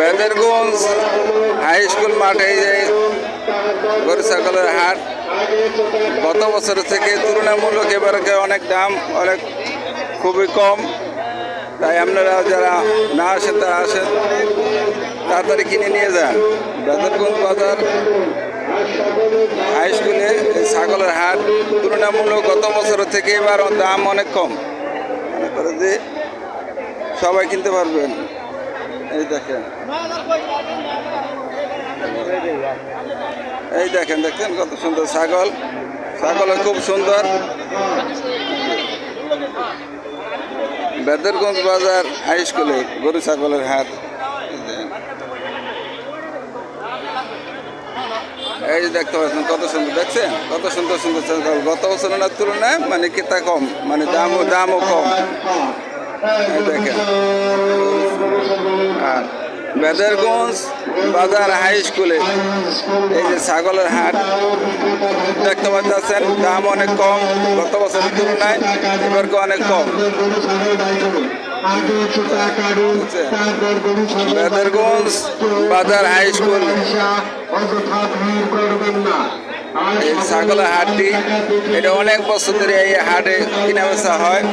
বেদেরগঞ্জ high school মাঠে যে গরু ছাগলের হাট গত বছরের থেকে তুলনামূলক এবারকে অনেক দাম অনেক খুবই কম। তাই আপনারা যারা না আসেন তারা আসেন, তাড়াতাড়ি কিনে নিয়ে যান। বেদেরগঞ্জ বাজার হাই স্কুলে এই ছাগলের হাট তুলনামূলক গত বছরের থেকে এবার দাম অনেক কম, মনে করে যে সবাই কিনতে পারবেন। এই দেখেন দেখেন কত সুন্দর ছাগল খুব সুন্দর। বেদেরগঞ্জ বাজার হাই স্কুলে গরু ছাগলের হাট। এই যে দেখতে পাচ্ছেন কত সুন্দর, দেখছেন কত সুন্দর সুন্দর ছাগল। গত বছরের তুলনায় মানে কেতা কম, মানে দামও কম। দেখেন আর বেদেরগঞ্জ বাজার হাই স্কুলে এই যে ছাগলের হাট দেখতে পাচ্ছেন, দাম অনেক কম গত বছরের তুলনায়, এবারকে অনেক কম। বেদেরগঞ্জ বাজার হাই স্কুল এই ছাগলের হাটটি, এটা অনেক বছর ধরে এই হাটে কিনা বেচা হয়।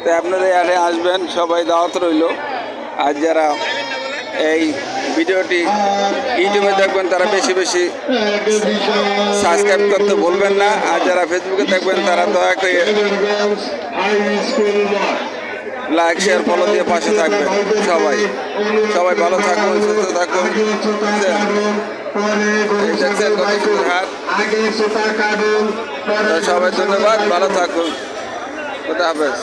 তাই আপনারা এই হাটে আসবেন, সবাই দাওয়াত রইল। আর যারা এই ভিডিওটি ইউটিউবে দেখবেন তারা বেশি বেশি সাবস্ক্রাইব করতে ভুলবেন না। আর যারা ফেসবুকে দেখবেন তারা দয়া করে লাইক শেয়ার ফলো দিয়ে পাশে থাকবেন। সবাই ভালো থাকুন, সুস্থ থাকুন। সবাই ধন্যবাদ, ভালো থাকুন, খোদা হাফেজ।